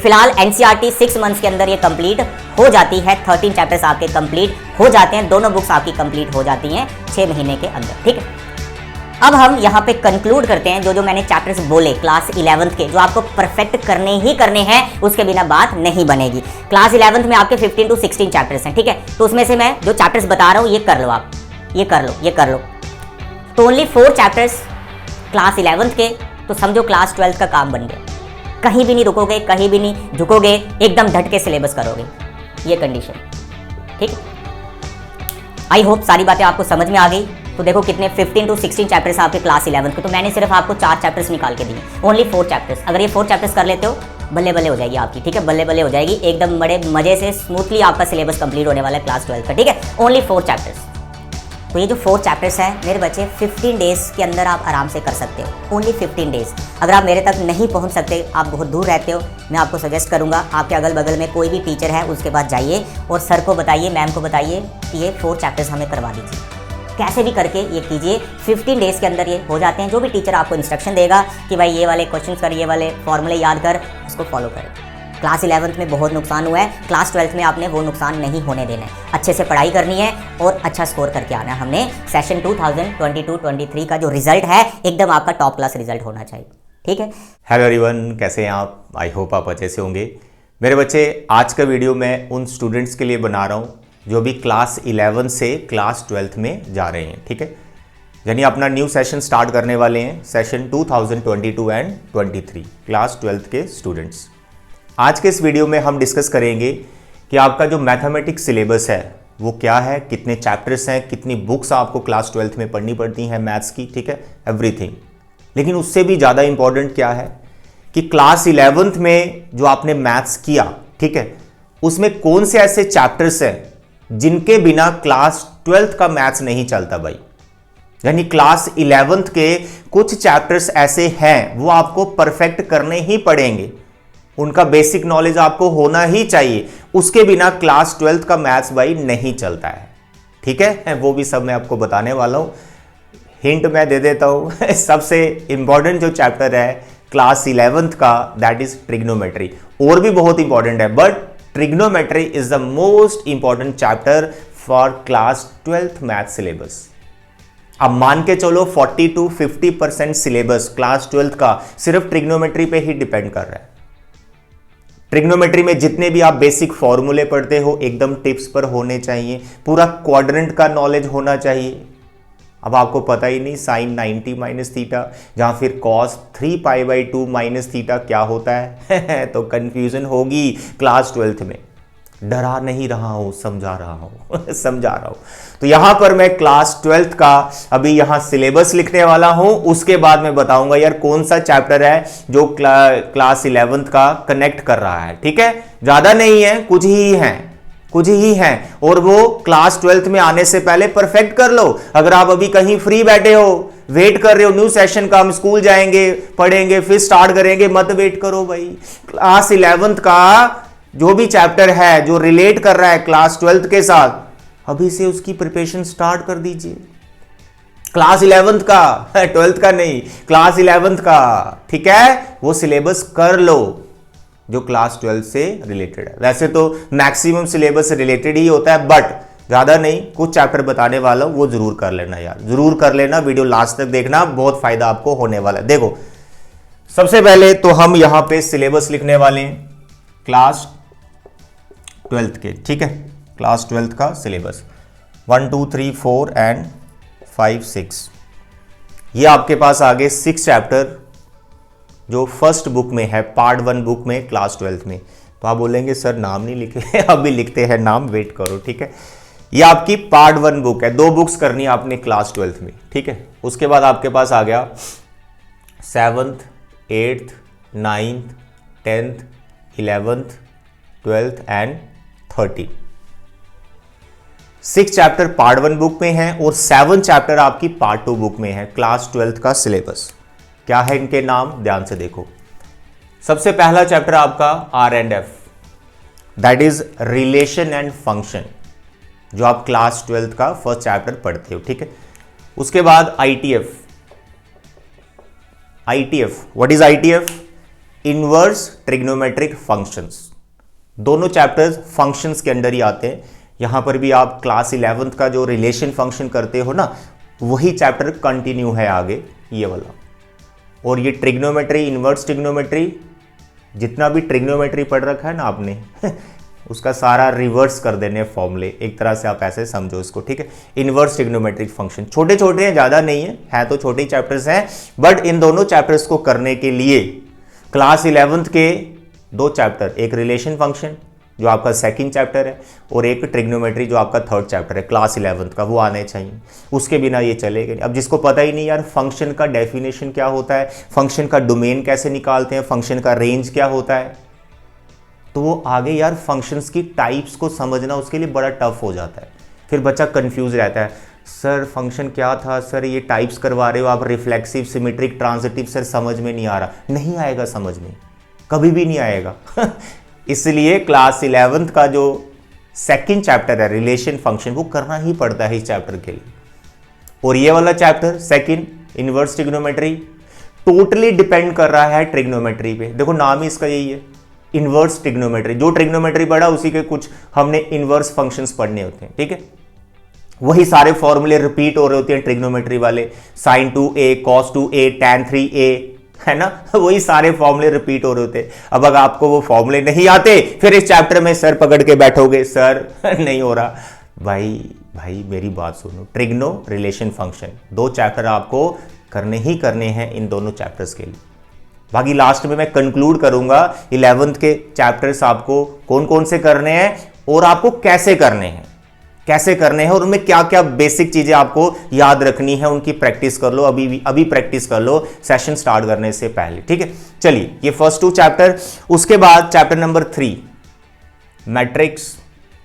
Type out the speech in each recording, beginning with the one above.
फिलहाल NCERT 6 months के अंदर ये कंप्लीट हो जाती है। 13 चैप्टर्स आपके कंप्लीट हो जाते हैं, दोनों बुक्स आपकी कंप्लीट हो जाती हैं 6 महीने के अंदर। ठीक है, अब हम यहाँ पे कंक्लूड करते हैं जो मैंने चैप्टर्स बोले क्लास 11th के, जो आपको परफेक्ट करने ही करने हैं, उसके बिना बात नहीं बनेगी। क्लास 11th में आपके 15 to 16 चैप्टर्स हैं। ठीक है, तो उसमें से मैं जो चैप्टर्स बता रहा हूँ ये कर लो, आप ये कर लो। तो ओनली 4 चैप्टर्स क्लास 11th के, तो समझो क्लास 12th का काम बन गया। कहीं भी नहीं रुकोगे, कहीं भी नहीं झुकोगे, एकदम डट के सिलेबस करोगे, ये कंडीशन। ठीक है, आई होप सारी बातें आपको समझ में आ गई। तो देखो कितने 15 to 16 चैप्टर्स आपके क्लास 11th के, तो मैंने सिर्फ आपको 4 चैप्टर्स निकाल के दिए, ओनली 4 चैप्टर्स। अगर ये 4 चैप्टर्स कर लेते हो, बल्ले बल्ले हो जाएगी आपकी। ठीक है, बल्ले बल्ले हो जाएगी, एकदम बड़े मजे से स्मूथली आपका सिलेबस कंप्लीट होने वाला है क्लास 12th का। ठीक है, ओनली 4 चैप्टर्स। तो ये जो 4 चैप्टर्स हैं मेरे बच्चे, 15 डेज के अंदर आप आराम से कर सकते हो, ओनली 15 डेज। अगर आप मेरे तक नहीं पहुंच सकते, आप बहुत दूर रहते हो, मैं आपको सजेस्ट करूंगा आपके अगल बगल में कोई भी टीचर है उसके पास जाइए और सर को बताइए, मैम को बताइए कि ये 4 चैप्टर्स हमें करवा दीजिए। कैसे भी करके ये कीजिए, 15 डेज़ के अंदर ये हो जाते हैं। जो भी टीचर आपको इंस्ट्रक्शन देगा कि भाई ये वाले क्वेश्चंस कर, ये वाले फॉर्मूले याद कर, उसको फॉलो करें। क्लास 11th में बहुत नुकसान हुआ है, क्लास 12th में आपने वो नुकसान नहीं होने देना है। अच्छे से पढ़ाई करनी है और अच्छा स्कोर करके आना है। हमने सेशन 2022-23 का जो रिजल्ट है, एकदम आपका टॉप क्लास रिजल्ट होना चाहिए। ठीक है, हेलो एवरीवन, कैसे हैं आप? आई होप आप अच्छे से होंगे। मेरे बच्चे, आज का वीडियो मैं उन स्टूडेंट्स के लिए बना रहा हूँ जो भी क्लास 11 से क्लास 12th में जा रहे हैं। ठीक है, यानी अपना न्यू सेशन स्टार्ट करने वाले हैं, सेशन 2022 एंड 23 क्लास 12th के स्टूडेंट्स। आज के इस वीडियो में हम डिस्कस करेंगे कि आपका जो मैथमेटिक्स सिलेबस है वो क्या है, कितने चैप्टर्स हैं, कितनी बुक्स आपको क्लास 12th में पढ़नी पड़ती हैं मैथ्स की। ठीक है, एवरीथिंग। लेकिन उससे भी ज़्यादा इंपॉर्टेंट क्या है कि क्लास 11th में जो आपने मैथ्स किया, ठीक है, उसमें कौन से ऐसे चैप्टर्स हैं जिनके बिना क्लास 12th का मैथ्स नहीं चलता भाई। यानी क्लास 11th के कुछ चैप्टर्स ऐसे हैं वो आपको परफेक्ट करने ही पड़ेंगे, उनका बेसिक नॉलेज आपको होना ही चाहिए, उसके बिना क्लास 12th का मैथ्स भाई नहीं चलता है। ठीक है, वो भी सब मैं आपको बताने वाला हूं। हिंट मैं दे देता हूं सबसे इंपॉर्टेंट जो चैप्टर है क्लास 11th का, दैट इज ट्रिग्नोमेट्री। और भी बहुत इंपॉर्टेंट है, but trigonometry is the most important chapter for class 12th math syllabus. अब मान के चलो 40 to 50% सिलेबस क्लास 12th का सिर्फ ट्रिग्नोमेट्री पे ही डिपेंड कर रहा है। ट्रिग्नोमेट्री में जितने भी आप बेसिक फॉर्मूले पढ़ते हो एकदम टिप्स पर होने चाहिए, पूरा क्वाड्रेंट का नॉलेज होना चाहिए। अब आपको पता ही नहीं साइन 90 माइनस थीटा जहां फिर कॉस 3π/2 माइनस थीटा क्या होता है तो कंफ्यूजन होगी क्लास 12th में। डरा नहीं रहा हूं, समझा रहा हूं समझा रहा हूं। तो यहां पर मैं क्लास 12th का अभी यहां सिलेबस लिखने वाला हूं, उसके बाद मैं बताऊंगा यार कौन सा चैप्टर है जो क्लास 11th का कनेक्ट कर रहा है। ठीक है, ज्यादा नहीं है, कुछ ही हैं और वो क्लास 12th में आने से पहले परफेक्ट कर लो। अगर आप अभी कहीं फ्री बैठे हो, वेट कर रहे हो न्यू सेशन का, हम स्कूल जाएंगे, पढ़ेंगे, फिर स्टार्ट करेंगे, मत वेट करो भाई। क्लास 11th का जो भी चैप्टर है जो रिलेट कर रहा है क्लास 12th के साथ, अभी से उसकी प्रिपरेशन स्टार्ट कर दीजिए। क्लास 11th का 12th का नहीं, क्लास 11th का। ठीक है, वो सिलेबस कर लो जो क्लास 12 से रिलेटेड है। वैसे तो मैक्सिमम सिलेबस से रिलेटेड ही होता है, बट ज्यादा नहीं, कुछ चैप्टर बताने वाला हूं, वो जरूर कर लेना यार, जरूर कर लेना। वीडियो लास्ट तक देखना, बहुत फायदा आपको होने वाला है। देखो, सबसे पहले तो हम यहां पे सिलेबस लिखने वाले हैं क्लास 12th के। ठीक है, क्लास 12th का सिलेबस 1 2 3 4 एंड 5 6, ये आपके पास आगे 6 चैप्टर जो फर्स्ट बुक में है, पार्ट 1 बुक में क्लास 12th में। तो आप बोलेंगे सर नाम नहीं लिखे अभी लिखते हैं नाम, वेट करो। ठीक है, ये आपकी पार्ट 1 बुक है, 2 बुक्स करनी है आपने क्लास 12th में। ठीक है, उसके बाद आपके पास आ गया 7th 8th 9th 10th 11th 12th and 13। 6 chapter part 1 book में है और 7 चैप्टर आपकी पार्ट 2 बुक में है। क्लास 12th का सिलेबस क्या है, इनके नाम ध्यान से देखो। सबसे पहला चैप्टर आपका R&F, that is relation and function, जो आप क्लास 12th का फर्स्ट चैप्टर पढ़ते हो। ठीक है, उसके बाद ITF, what is ITF? Inverse trigonometric functions. दोनों चैप्टर्स फंक्शंस के अंडर ही आते हैं। यहां पर भी आप क्लास 11th का जो रिलेशन फंक्शन करते हो ना, वही चैप्टर कंटिन्यू है आगे ये वाला। और ये ट्रिग्नोमेट्री, इनवर्स ट्रिग्नोमेट्री, जितना भी ट्रिग्नोमेट्री पढ़ रखा है ना आपने उसका सारा रिवर्स कर देने फॉर्मूले, एक तरह से आप ऐसे समझो इसको, ठीक है। इनवर्स ट्रिग्नोमेट्रिक फंक्शन छोटे छोटे हैं, ज़्यादा नहीं है तो छोटे चैप्टर्स हैं, बट इन दोनों चैप्टर्स को करने के लिए क्लास 11th के 2 चैप्टर, एक रिलेशन फंक्शन जो आपका सेकंड चैप्टर है और एक ट्रिग्नोमेट्री जो आपका थर्ड चैप्टर है क्लास 11th का, वो आने चाहिए। उसके बिना ये चलेगा नहीं। अब जिसको पता ही नहीं यार फंक्शन का डेफिनेशन क्या होता है, फंक्शन का डोमेन कैसे निकालते हैं, फंक्शन का रेंज क्या होता है, तो वो आगे यार फंक्शंस की टाइप्स को समझना उसके लिए बड़ा टफ हो जाता है। फिर बच्चा कंफ्यूज रहता है, सर फंक्शन क्या था, सर ये टाइप्स करवा रहे हो आप, रिफ्लेक्सिव, सिमेट्रिक, ट्रांजिटिव, सर समझ में नहीं आ रहा। नहीं आएगा समझ में, कभी भी नहीं आएगा इसलिए क्लास 11th का जो सेकंड चैप्टर है रिलेशन फंक्शन, वो करना ही पड़ता है इस चैप्टर के लिए। और ये वाला chapter second inverse trigonometry totally depend कर रहा है ट्रिग्नोमेट्री पे। देखो नाम ही इसका यही है, इनवर्स ट्रिग्नोमेट्री। जो ट्रिग्नोमेट्री पढ़ा उसी के कुछ हमने इनवर्स फंक्शंस पढ़ने होते हैं, ठीक है। वही सारे फॉर्मूले रिपीट हो रहे होते हैं ट्रिग्नोमेट्री वाले, sin 2a, cos 2a, tan 3a, है ना, वही सारे फॉर्मूले रिपीट हो रहे होते। अब अगर आपको वो फॉर्मूले नहीं आते, फिर इस चैप्टर में सर पकड़ के बैठोगे, सर नहीं हो रहा। भाई मेरी बात सुनो, ट्रिग्नो, रिलेशन फंक्शन, 2 चैप्टर आपको करने ही करने हैं इन दोनों चैप्टर्स के लिए। बाकी लास्ट में मैं कंक्लूड करूंगा 11th के चैप्टर्स आपको कौन कौन से करने हैं और आपको कैसे करने हैं और उनमें क्या क्या बेसिक चीजें आपको याद रखनी है, उनकी प्रैक्टिस कर लो। अभी प्रैक्टिस कर लो सेशन स्टार्ट करने से पहले, ठीक है। चलिए ये फर्स्ट 2 चैप्टर, उसके बाद chapter number 3 matrix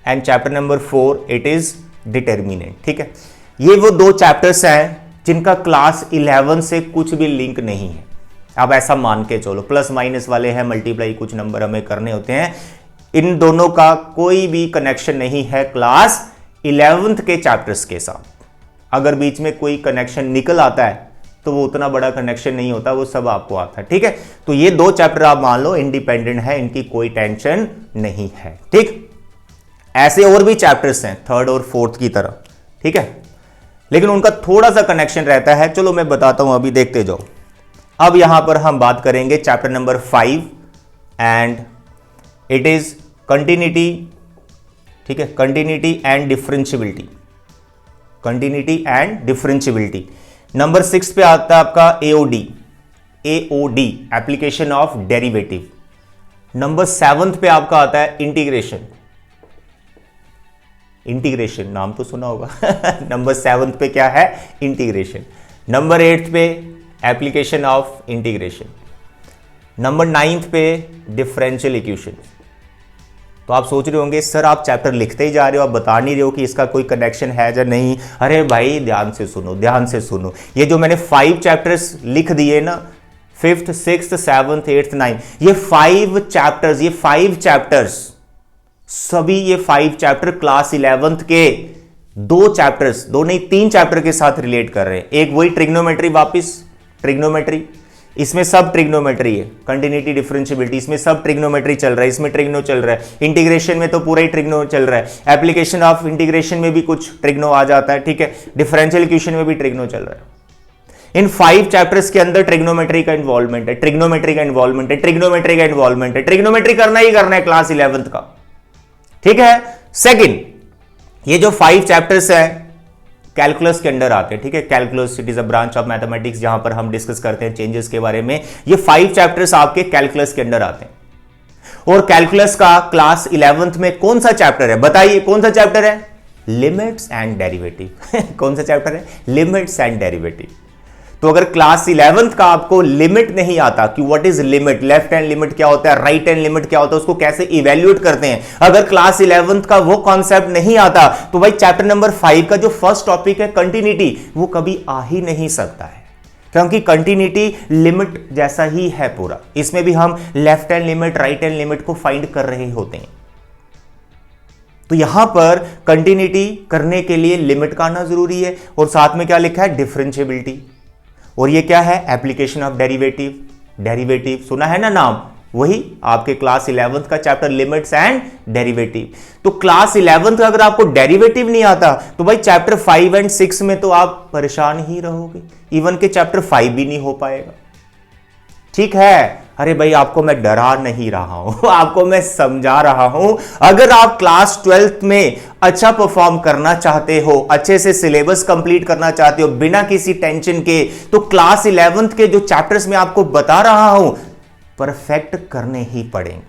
and chapter number 4 it is determinant, ठीक है। ये वो 2 चैप्टर्स हैं जिनका क्लास 11 से कुछ भी लिंक नहीं है। अब ऐसा मान के चलो, प्लस माइनस वाले हैं, मल्टीप्लाई कुछ नंबर हमें करने होते हैं, इन दोनों का कोई भी कनेक्शन नहीं है क्लास 11th के चैप्टर्स के साथ। अगर बीच में कोई कनेक्शन निकल आता है तो वो उतना बड़ा कनेक्शन नहीं होता, वो सब आपको आता है, ठीक है। तो ये 2 चैप्टर आप मान लो इंडिपेंडेंट है, इनकी कोई टेंशन नहीं है, ठीक। ऐसे और भी चैप्टर्स हैं 3rd और 4th की तरह, ठीक है, लेकिन उनका थोड़ा सा कनेक्शन रहता है। चलो मैं बताता हूं, अभी देखते जाओ। अब यहां पर हम बात करेंगे chapter number 5 and it is continuity, ठीक है, continuity and differentiability, continuity and differentiability. Number 6 पे आता है आपका AOD application of derivative. Number 7 पे आपका आता है इंटीग्रेशन, नाम तो सुना होगा नंबर 7 पे क्या है, इंटीग्रेशन। नंबर 8 पे एप्लीकेशन ऑफ इंटीग्रेशन। नंबर 9 पे डिफरेंशियल इक्वेशन। तो आप सोच रहे होंगे सर आप चैप्टर लिखते ही जा रहे हो, आप बता नहीं रहे हो कि इसका कोई कनेक्शन है या नहीं। अरे भाई ध्यान से सुनो, ये जो मैंने 5 चैप्टर्स लिख दिए ना, 5th, 6th, 7th, 8th, 9th, ये 5 चैप्टर्स सभी, ये 5 चैप्टर क्लास 11th के 2 चैप्टर्स, 2 नहीं 3 चैप्टर के साथ रिलेट कर रहे हैं। एक वही ट्रिग्नोमेट्री, वापस ट्रिग्नोमेट्री, इसमें सब ट्रिग्नोमेट्री है, कंटिन्यूटी, डिफरेंशियबिलिटी, इसमें सब ट्रिग्नोमेट्री चल रहा है, इसमें ट्रिग्नो चल रहा है, इंटीग्रेशन में तो पूरा ही ट्रिग्नो चल रहा है, एप्लीकेशन ऑफ इंटीग्रेशन में भी कुछ ट्रिग्नो आ जाता है, ठीक है, डिफरेंशियल इक्वेशन में भी ट्रिग्नो चल रहा है। इन 5 चैप्टर्स के अंदर ट्रिग्नोमेट्री का इन्वॉल्वमेंट है, ट्रिग्नोमेट्री करना ही करना है क्लास 11th का, ठीक है। सेकंड, ये जो 5 चैप्टर्स हैं कैलकुलस के अंडर आते हैं, ठीक है। Calculus it is a branch of mathematics, जहां पर हम डिस्कस करते हैं चेंजेस के बारे में। ये 5 चैप्टर्स आपके कैलकुलस के अंडर आते हैं। और कैलकुलस का क्लास 11th में कौन सा चैप्टर है, बताइए कौन सा चैप्टर है, लिमिट्स एंड डेरिवेटिव कौन सा चैप्टर है, लिमिट्स एंड डेरिवेटिव। तो अगर क्लास 11th का आपको लिमिट नहीं आता कि what is limit, left hand limit क्या होता है, राइट हैंड लिमिट क्या होता है, उसको कैसे इवेल्युएट करते हैं, अगर क्लास 11th का वो कॉन्सेप्ट नहीं आता तो भाई चैप्टर नंबर 5 का जो फर्स्ट टॉपिक है कंटिन्यूटी, वो कभी आ ही नहीं सकता है, क्योंकि कंटिन्यूटी लिमिट जैसा ही है पूरा। इसमें भी हम left hand limit, right hand limit को फाइंड कर रहे होते हैं। तो यहां पर कंटिन्यूटी करने के लिए लिमिट का आना जरूरी है, और साथ में क्या लिखा है, डिफरेंशियबिलिटी। और ये क्या है, एप्लीकेशन ऑफ डेरिवेटिव सुना है ना नाम, वही आपके क्लास 11th का चैप्टर लिमिट्स एंड डेरिवेटिव। तो क्लास 11th का अगर आपको डेरिवेटिव नहीं आता तो भाई चैप्टर 5 एंड 6 में तो आप परेशान ही रहोगे, इवन के चैप्टर 5 भी नहीं हो पाएगा। ठीक है, अरे भाई आपको मैं डरा नहीं रहा हूं, आपको मैं समझा रहा हूं। अगर आप क्लास 12th में अच्छा परफॉर्म करना चाहते हो, अच्छे से सिलेबस कंप्लीट करना चाहते हो बिना किसी टेंशन के, तो क्लास 11th के जो चैप्टर्स मैं आपको बता रहा हूं परफेक्ट करने ही पड़ेंगे,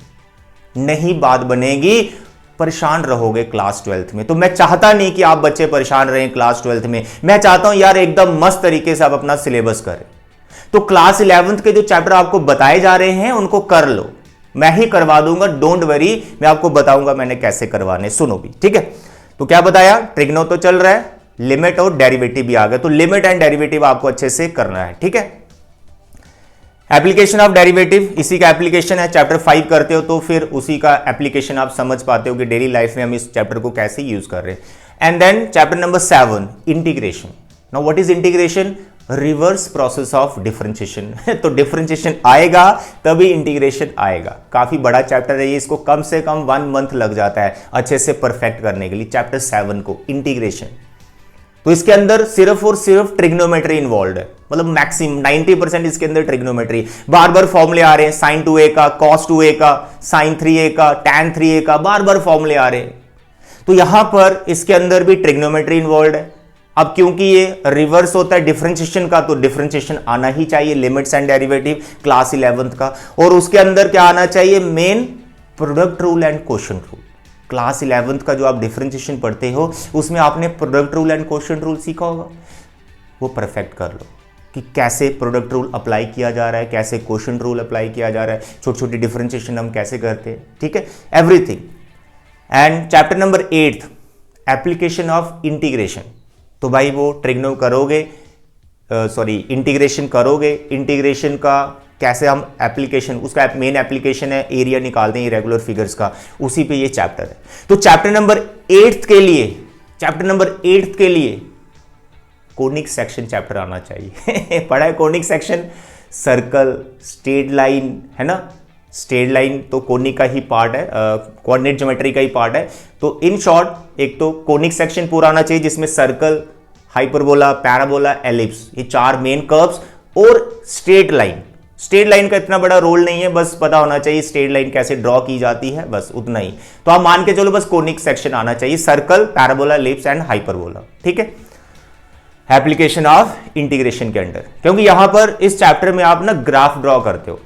नहीं बात बनेगी, परेशान रहोगे क्लास 12th में। तो मैं चाहता नहीं कि आप बच्चे परेशान रहें क्लास 12th में, मैं चाहता हूं यार एकदम मस्त तरीके से आप अपना सिलेबस करें। तो क्लास 11th के जो चैप्टर आपको बताए जा रहे हैं उनको कर लो, मैं ही करवा दूंगा, डोंट वरी, मैं आपको बताऊंगा मैंने कैसे करवाने, सुनो भी। ठीक है, तो क्या बताया, ट्रिग्नो तो चल रहा है, लिमिट और डेरिवेटिव भी आ गया, तो लिमिट एंड डेरिवेटिव आपको अच्छे से करना है। ठीक है, एप्लीकेशन ऑफ डेरिवेटिव, इसी का एप्लीकेशन है, चैप्टर 5 करते हो तो फिर उसी का एप्लीकेशन आप समझ पाते हो कि डेली लाइफ में हम इस चैप्टर को कैसे यूज कर रहे हैं। And then chapter number 7 integration. Now what is integration, reverse process of differentiation. तो डिफरेंशिएशन आएगा तभी इंटीग्रेशन आएगा। काफी बड़ा चैप्टर है ये, इसको कम से कम 1 मंथ लग जाता है अच्छे से परफेक्ट करने के लिए, चैप्टर 7 को, इंटीग्रेशन। तो इसके अंदर सिर्फ और सिर्फ ट्रिग्नोमेट्री इन्वॉल्व है, मतलब मैक्सिमम 90% इसके अंदर ट्रिग्नोमेट्री। बार बार फॉर्मूले आ रहे हैं, sin 2a का, cos 2a का, sin 3a का, tan 3a का, बार बार फॉर्मूले आ रहे हैं। तो यहां पर इसके अंदर भी ट्रिग्नोमेट्री इन्वॉल्व है। अब क्योंकि ये रिवर्स होता है डिफरेंशिएशन का, तो डिफरेंशिएशन आना ही चाहिए, limits and derivative class 11th का। और उसके अंदर क्या आना चाहिए, main product rule and quotient rule. Class 11th का जो आप डिफरेंशिएशन पढ़ते हो उसमें आपने product rule and quotient rule सीखा होगा, वो परफेक्ट कर लो कि कैसे प्रोडक्ट रूल अप्लाई किया जा रहा है, कैसे क्वोशिएंट रूल अप्लाई किया जा रहा है, छोटी छोटी डिफरेंशिएशन हम कैसे करते हैं। ठीक है, everything. And chapter number 8 application of integration. तो भाई वो ट्रिग्नो करोगे, इंटीग्रेशन करोगे, इंटीग्रेशन का कैसे हम एप्लीकेशन, उसका मेन एप्लीकेशन है एरिया निकालते हैं इरेगुलर फिगर्स का, उसी पे ये चैप्टर है। तो चैप्टर नंबर 8 के लिए कोनिक सेक्शन चैप्टर आना चाहिए। पढ़ा है conic section, circle, straight line, है ना, स्ट्रेट लाइन तो कोनिक का ही पार्ट है, कोऑर्डिनेट ज्योमेट्री का ही पार्ट है। तो इन शॉर्ट एक तो कोनिक सेक्शन पूरा आना चाहिए जिसमें सर्कल, हाइपरबोला, पैराबोला, एलिप्स, ये 4 मेन कर्व्स और स्ट्रेट लाइन। स्ट्रेट लाइन का इतना बड़ा रोल नहीं है, बस पता होना चाहिए स्ट्रेट लाइन कैसे ड्रॉ की जाती है, बस उतना ही। तो आप मान के चलो बस कोनिक सेक्शन आना चाहिए, circle, parabola, ellipse and hyperbola. ठीक है, एप्लीकेशन ऑफ इंटीग्रेशन के अंडर, क्योंकि यहां पर इस चैप्टर में आप ना ग्राफ ड्रॉ करते हो,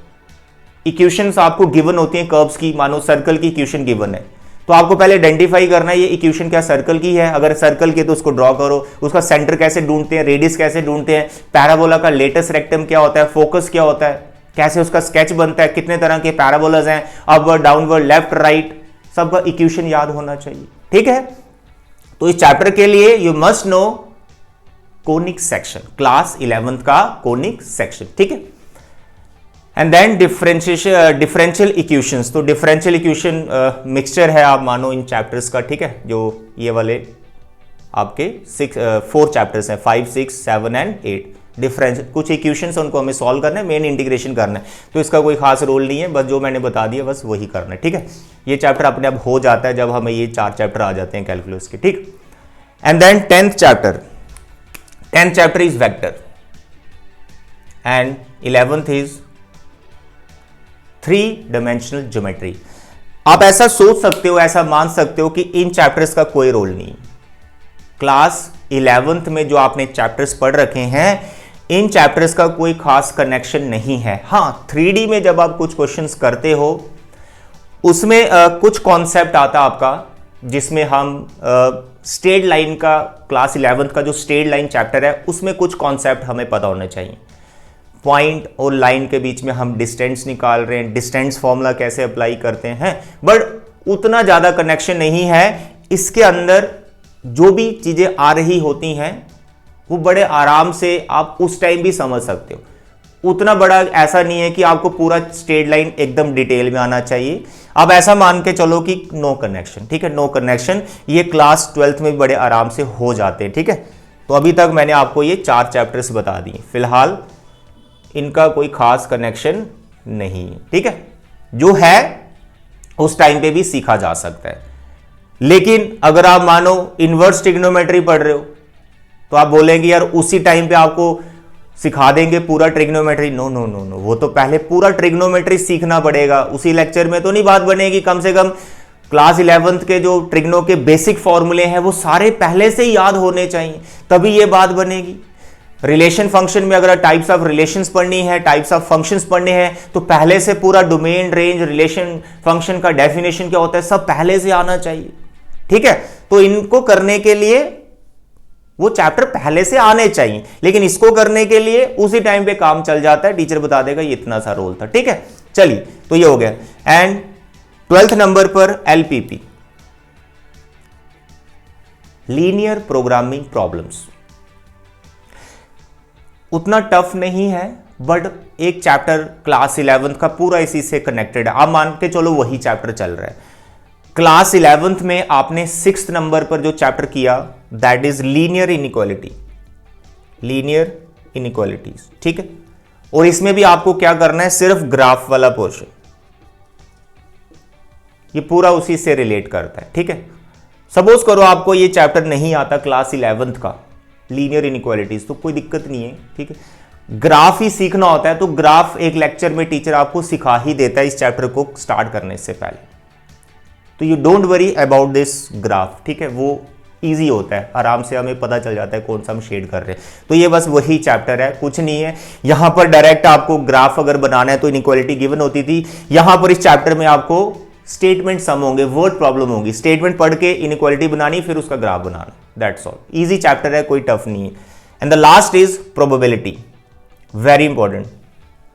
इक्वेशंस आपको गिवन होती हैं कर्व्स की, मानो सर्कल की इक्वेशन गिवन है, तो आपको पहले आइडेंटिफाई करना है ये इक्वेशन क्या सर्कल की है, अगर सर्कल की तो उसको ड्रॉ करो, उसका सेंटर कैसे ढूंढते हैं, रेडियस कैसे ढूंढते हैं, पैराबोला का लेटेस्ट रेक्टम क्या होता है, फोकस क्या होता है, कैसे उसका स्केच बनता है, कितने तरह के पैराबोलाज हैं, अपवर्ड, डाउनवर्ड, लेफ्ट, राइट, सबका इक्वेशन याद होना चाहिए। ठीक है, तो इस चैप्टर के लिए you must know conic section, class 11th का कोनिक सेक्शन। ठीक है, एंड देन डिफरेंशियल इक्वेशंस। तो डिफरेंशियल इक्वेशन मिक्सचर है आप मानो इन चैप्टर्स का। ठीक है, जो ये वाले आपके 4 चैप्टर्स हैं, 5, 6, 7 एंड 8। डिफरेंस कुछ इक्वेशंस उनको हमें सॉल्व करना है, मेन इंटीग्रेशन करना है, तो इसका कोई खास रोल नहीं है, बस जो मैंने बता दिया बस वही करना है। ठीक है, ये चैप्टर अपने आप हो जाता है जब हमें ये 4 चैप्टर आ जाते हैं कैलकुलस के। ठीक, and then 10th chapter is vector and 11th is 3-dimensional geometry. आप ऐसा सोच सकते हो, ऐसा मान सकते हो कि इन चैप्टर्स का कोई रोल नहीं। क्लास 11th में जो आपने चैप्टर्स पढ़ रखे हैं, इन चैप्टर्स का कोई खास कनेक्शन नहीं है। हाँ, 3D में जब आप कुछ क्वेश्चंस करते हो उसमें कुछ कॉन्सेप्ट आता आपका, जिसमें हम स्ट्रेट लाइन का, क्लास 11th का जो स्ट्रेट लाइन चैप्टर है उसमें कुछ कॉन्सेप्ट हमें पता होना चाहिए। पॉइंट और लाइन के बीच में हम डिस्टेंस निकाल रहे हैं, डिस्टेंस फॉर्मूला कैसे अप्लाई करते हैं, बट उतना ज़्यादा कनेक्शन नहीं है। इसके अंदर जो भी चीज़ें आ रही होती हैं वो बड़े आराम से आप उस टाइम भी समझ सकते हो। उतना बड़ा ऐसा नहीं है कि आपको पूरा स्ट्रेट लाइन एकदम डिटेल में आना चाहिए। अब ऐसा मान के चलो कि नो कनेक्शन। ठीक है, नो कनेक्शन, ये क्लास 12th में भी बड़े आराम से हो जाते हैं। ठीक है, तो अभी तक मैंने आपको ये 4 चैप्टर्स बता दिए, फिलहाल इनका कोई खास कनेक्शन नहीं है। ठीक है, जो है उस टाइम पे भी सीखा जा सकता है। लेकिन अगर आप मानो इनवर्स ट्रिग्नोमेट्री पढ़ रहे हो तो आप बोलेंगे यार उसी टाइम पे आपको सिखा देंगे पूरा trigonometry. No no no no, वो तो पहले पूरा ट्रिग्नोमेट्री सीखना पड़ेगा, उसी लेक्चर में तो नहीं बात बनेगी। कम से कम क्लास 11th के जो ट्रिग्नो के बेसिक फॉर्मूले हैं वो सारे पहले से ही याद होने चाहिए, तभी ये बात बनेगी। रिलेशन फंक्शन में अगर टाइप्स ऑफ रिलेशंस पढ़नी है, टाइप्स ऑफ फंक्शंस पढ़ने हैं, तो पहले से पूरा डोमेन, रेंज, रिलेशन फंक्शन का डेफिनेशन क्या होता है सब पहले से आना चाहिए। ठीक है, तो इनको करने के लिए वो चैप्टर पहले से आने चाहिए, लेकिन इसको करने के लिए उसी टाइम पे काम चल जाता है, टीचर बता देगा ये इतना सा रोल था। ठीक है, चलिए तो ये हो गया। एंड 12th नंबर पर LPP, लीनियर प्रोग्रामिंग प्रॉब्लम्स। उतना टफ नहीं है, बट एक चैप्टर क्लास 11th का पूरा इसी से कनेक्टेड है। आप मान के चलो वही चैप्टर चल रहा है। क्लास 11th में आपने 6th नंबर पर जो चैप्टर किया that is linear inequality, linear inequalities. ठीक है, और इसमें भी आपको क्या करना है, सिर्फ ग्राफ वाला पोर्शन, ये पूरा उसी से रिलेट करता है। ठीक है, सपोज करो आपको ये चैप्टर नहीं आता क्लास 11th का, लीनियर इनइक्वालिटीज, तो कोई दिक्कत नहीं है। ठीक है, ग्राफ ही सीखना होता है तो ग्राफ एक लेक्चर में टीचर आपको सिखा ही देता है इस चैप्टर को स्टार्ट करने से पहले, तो you don't worry about this graph. ठीक है, वो इजी होता है, आराम से हमें पता चल जाता है कौन सा हम शेड कर रहे हैं। तो ये बस वही चैप्टर है, कुछ नहीं है। यहां पर डायरेक्ट आपको ग्राफ अगर बनाना है तो इनइक्वालिटी गिवन होती थी, यहां पर इस चैप्टर में आपको स्टेटमेंट सम होंगे, वर्ड प्रॉब्लम होगी, स्टेटमेंट पढ़ के इनइक्वालिटी बनानी, फिर उसका graph banana, that's all. Easy chapter है, कोई टफ नहीं है। And the last is probability, very important.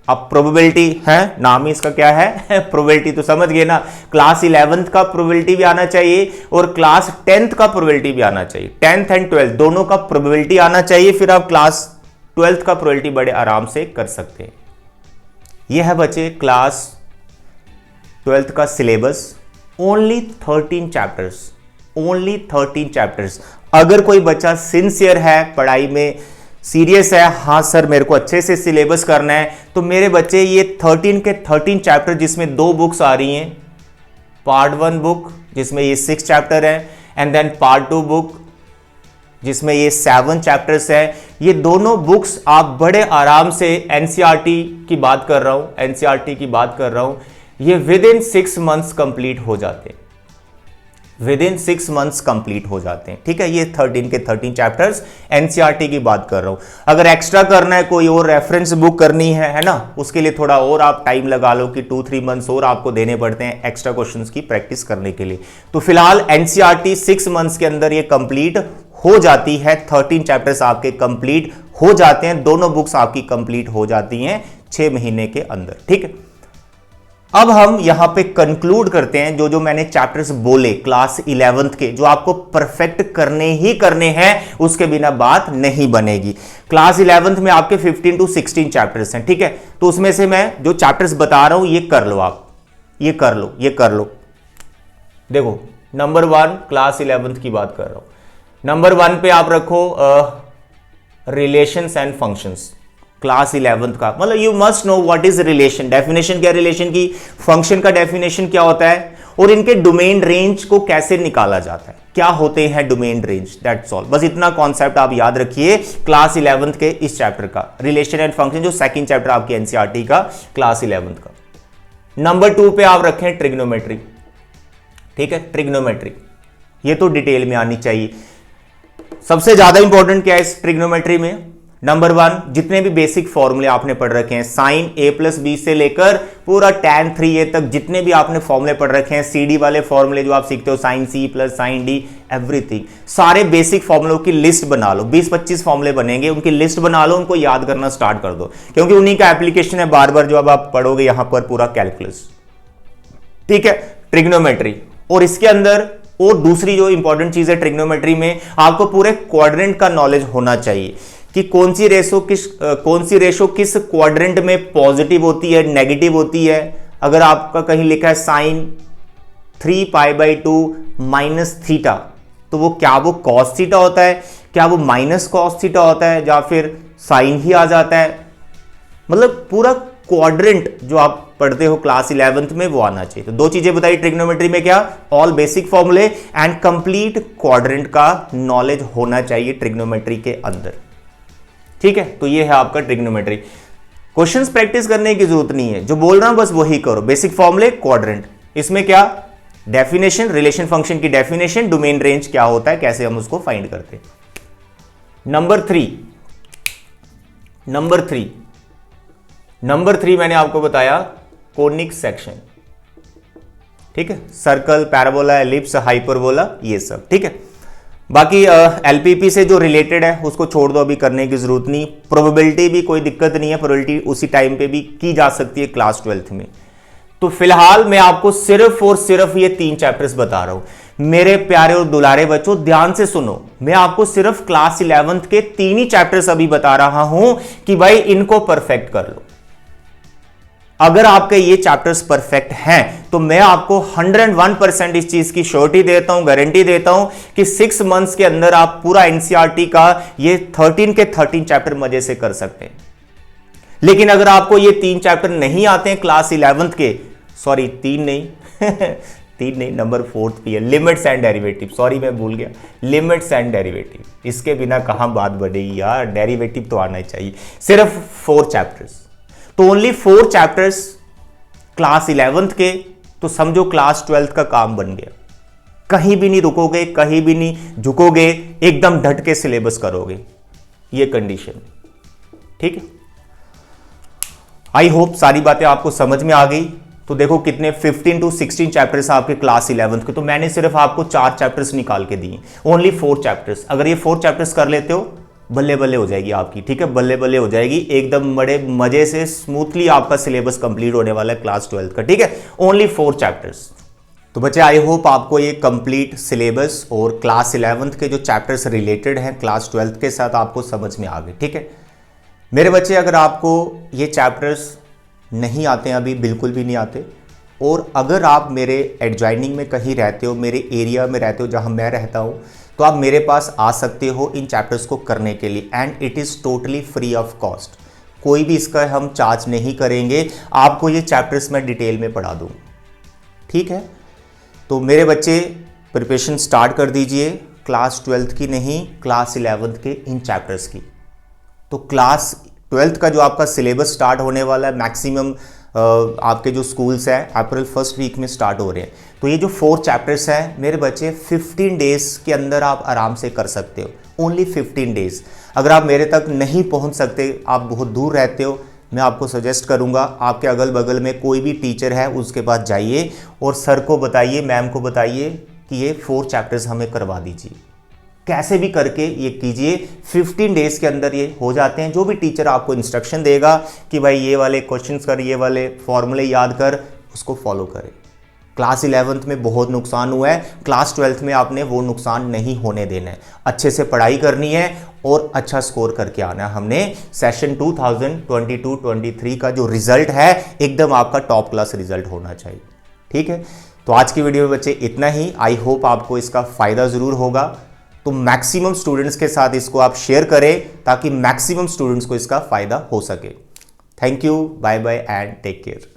अब प्रोबेबिलिटी है, नाम ही इसका क्या है प्रोबेबिलिटी, तो समझ गए ना। क्लास 11th का प्रोबेबिलिटी भी आना चाहिए और क्लास 10th का प्रोबेबिलिटी भी आना चाहिए। 10th एंड 12th दोनों का प्रोबेबिलिटी आना चाहिए, फिर आप क्लास 12th का प्रोबेबिलिटी बड़े आराम से कर सकते हैं। यह है बच्चे क्लास 12th का syllabus, only 13 chapters, only 13 chapters. अगर कोई बच्चा सिंसियर है, पढ़ाई में सीरियस है, हाँ सर मेरे को अच्छे से सिलेबस करना है, तो मेरे बच्चे ये 13 के 13 चैप्टर जिसमें 2 बुक्स आ रही हैं, पार्ट 1 बुक जिसमें ये 6 चैप्टर है एंड देन पार्ट 2 बुक जिसमें ये 7 चैप्टर्स है, ये दोनों बुक्स आप बड़े आराम से, एनसीईआरटी की बात कर रहा हूं, एनसीईआरटी की बात कर रहा हूं, ये विद इन 6 मंथ्स कंप्लीट हो जाते हैं, विद इन 6 मंथ्स कंप्लीट हो जाते हैं। ठीक है, ये 13 के 13 चैप्टर्स एनसीईआरटी की बात कर रहा हूं। अगर एक्स्ट्रा करना है, कोई और रेफरेंस बुक करनी है ना, उसके लिए थोड़ा और आप टाइम लगा लो कि 2-3 मंथ्स और आपको देने पड़ते हैं एक्स्ट्रा क्वेश्चंस की प्रैक्टिस करने के लिए। तो फिलहाल एनसीईआरटी 6 मंथ्स के अंदर ये कंप्लीट हो जाती है, 13 चैप्टर्स आपके कंप्लीट हो जाते हैं, दोनों बुक्स आपकी कंप्लीट हो जाती हैं 6 महीने के अंदर। ठीक है, अब हम यहां पे कंक्लूड करते हैं जो जो मैंने चैप्टर्स बोले क्लास 11th के, जो आपको परफेक्ट करने ही करने हैं, उसके बिना बात नहीं बनेगी। क्लास 11th में आपके 15 to 16 चैप्टर्स हैं। ठीक है, तो उसमें से मैं जो चैप्टर्स बता रहा हूं ये कर लो, आप ये कर लो, ये कर लो। देखो नंबर 1 क्लास 11th की बात कर रहा हूं। नंबर 1 पे आप रखो relations and functions, class 11th का, मतलब you must know what is relation, definition क्या रिलेशन की, फंक्शन का डेफिनेशन क्या होता है, और इनके डोमेन रेंज को कैसे निकाला जाता है, क्या होते हैं डोमेन रेंज, दैट्स ऑल। बस इतना कॉन्सेप्ट आप याद रखिए क्लास 11th के इस चैप्टर का, रिलेशन एंड फंक्शन, जो सेकंड चैप्टर आपकी एनसीईआरटी का क्लास 11th का। नंबर 2 पे आप रखें ट्रिग्नोमेट्री। ठीक है, ट्रिग्नोमेट्री ये तो डिटेल में आनी चाहिए। सबसे ज्यादा इंपॉर्टेंट क्या है इस ट्रिग्नोमेट्री में, नंबर 1 जितने भी बेसिक फॉर्मूले आपने पढ़ रखे हैं, साइन a+b से लेकर पूरा tan 3a तक जितने भी आपने फॉर्मूले पढ़ रखे हैं, CD वाले फॉर्मूले जो आप सीखते हो, sine c plus sine d, everything, सारे बेसिक फॉर्मूलों की लिस्ट बना लो। 20-25 फॉर्मूले बनेंगे, उनकी लिस्ट बना लो, उनको याद करना स्टार्ट कर दो, क्योंकि उन्हीं का एप्लीकेशन है बार बार जो अब आप पढ़ोगे यहां पर पूरा कैलकुलस। ठीक है, ट्रिग्नोमेट्री। और इसके अंदर और दूसरी जो इंपॉर्टेंट चीज है ट्रिग्नोमेट्री में, आपको पूरे क्वाड्रेंट का नॉलेज होना चाहिए कि कौन सी रेशो किस क्वाड्रेंट में पॉजिटिव होती है, नेगेटिव होती है। अगर आपका कहीं लिखा है साइन 3π/2 माइनस थीटा, तो वो क्या वो कॉस थीटा होता है, क्या वो माइनस कॉस थीटा होता है, या फिर साइन ही आ जाता है। मतलब पूरा क्वाड्रेंट जो आप पढ़ते हो क्लास 11th में वो आना चाहिए। तो दो चीजें बताई ट्रिग्नोमेट्री में, क्या? ऑल बेसिक फॉर्मूले एंड कंप्लीट क्वाड्रेंट का नॉलेज होना चाहिए ट्रिग्नोमेट्री के अंदर। ठीक है, तो ये है आपका ट्रिग्नोमेट्री। क्वेश्चंस प्रैक्टिस करने की जरूरत नहीं है, जो बोल रहा हूं बस वही करो। बेसिक फॉर्मूले, क्वाड्रेंट, इसमें क्या डेफिनेशन, रिलेशन फंक्शन की डेफिनेशन, डोमेन रेंज क्या होता है, कैसे हम उसको फाइंड करते हैं। नंबर थ्री मैंने आपको बताया कोनिक सेक्शन। ठीक है, सर्कल, पैराबोला, एलिप्स, हाइपरबोला, ये सब। ठीक है, बाकी एलपीपी से जो रिलेटेड है उसको छोड़ दो, अभी करने की जरूरत नहीं। प्रोबेबिलिटी भी कोई दिक्कत नहीं है, प्रोबेबिलिटी उसी टाइम पे भी की जा सकती है क्लास 12th में। तो फिलहाल मैं आपको सिर्फ और सिर्फ ये 3 चैप्टर्स बता रहा हूं। मेरे प्यारे और दुलारे बच्चों ध्यान से सुनो, मैं आपको सिर्फ क्लास 11th के 3 ही चैप्टर्स अभी बता रहा हूं कि भाई इनको परफेक्ट कर लो। अगर आपके ये चैप्टर्स परफेक्ट हैं तो मैं आपको 101% इस चीज की श्योरिटी देता हूं, गारंटी देता हूं कि 6 मंथ्स के अंदर आप पूरा एनसीईआरटी का ये 13 के 13 चैप्टर मजे से कर सकते हैं। लेकिन अगर आपको ये 3 चैप्टर नहीं आते हैं क्लास 11th के, सॉरी 3 नहीं 3 नहीं, नंबर 4th भी है, लिमिट्स एंड डेरिवेटिव। सॉरी मैं भूल गया, लिमिट्स एंड डेरिवेटिव, इसके बिना कहां बात बढ़ेगी यार, डेरिवेटिव तो आना ही चाहिए। सिर्फ 4 चैप्टर्स, तो ओनली 4 चैप्टर्स क्लास 11th के, तो समझो क्लास 12th का काम बन गया। कहीं भी नहीं रुकोगे, कहीं भी नहीं झुकोगे, एकदम डट के सिलेबस करोगे, ये कंडीशन। ठीक है, आई होप सारी बातें आपको समझ में आ गई। तो देखो कितने 15 to 16 चैप्टर्स आपके क्लास 11th के, तो मैंने सिर्फ आपको 4 चैप्टर्स निकाल के दिए, ओनली 4 चैप्टर्स। अगर ये 4 चैप्टर्स कर लेते हो, बल्ले बल्ले हो जाएगी आपकी। ठीक है, बल्ले बल्ले हो जाएगी, एकदम बड़े मजे से स्मूथली आपका सिलेबस कंप्लीट होने वाला है क्लास 12th का। ठीक है, ओनली 4 चैप्टर्स। तो बच्चे आई होप आपको ये कंप्लीट सिलेबस और क्लास 11th के जो चैप्टर्स रिलेटेड हैं क्लास 12th के साथ आपको समझ में आ गए। ठीक है मेरे बच्चे, अगर आपको ये चैप्टर्स नहीं आते हैं, अभी बिल्कुल भी नहीं आते, और अगर आप मेरे एडजॉइनिंग में कहीं रहते हो, मेरे एरिया में रहते हो जहां मैं रहता हूं, तो आप मेरे पास आ सकते हो इन चैप्टर्स को करने के लिए, and it is totally free of cost. कोई भी इसका हम चार्ज नहीं करेंगे, आपको ये चैप्टर्स मैं डिटेल में पढ़ा दूँ। ठीक है, तो मेरे बच्चे प्रिपरेशन स्टार्ट कर दीजिए, क्लास 12th की नहीं, क्लास 11th के इन चैप्टर्स की। तो क्लास 12th का जो आपका सिलेबस स्टार्ट होने वाला है, मैक्सिमम आपके जो स्कूल्स हैं अप्रैल 1st वीक में स्टार्ट हो रहे हैं। तो ये जो 4 चैप्टर्स हैं मेरे बच्चे 15 डेज के अंदर आप आराम से कर सकते हो, ओनली 15 डेज। अगर आप मेरे तक नहीं पहुंच सकते, आप बहुत दूर रहते हो, मैं आपको सजेस्ट करूंगा आपके अगल बगल में कोई भी टीचर है उसके पास जाइए और सर को बताइए, मैम को बताइए कि ये 4 चैप्टर्स हमें करवा दीजिए। कैसे भी करके ये कीजिए, 15 डेज के अंदर ये हो जाते हैं। जो भी टीचर आपको इंस्ट्रक्शन देगा कि भाई ये वाले क्वेश्चंस कर, ये वाले फॉर्मूले याद कर, उसको फॉलो करें। क्लास 11th में बहुत नुकसान हुआ है, क्लास 12th में आपने वो नुकसान नहीं होने देना है। अच्छे से पढ़ाई करनी है और अच्छा स्कोर करके आना है। हमने सेशन 2022-23 का जो रिजल्ट है एकदम आपका टॉप क्लास रिजल्ट होना चाहिए। ठीक है, तो आज की वीडियो में बच्चे इतना ही। आई होप आपको इसका फायदा जरूर होगा। तो मैक्सिमम स्टूडेंट्स के साथ इसको आप शेयर करें ताकि मैक्सिमम स्टूडेंट्स को इसका फायदा हो सके। Thank you, bye bye and take care.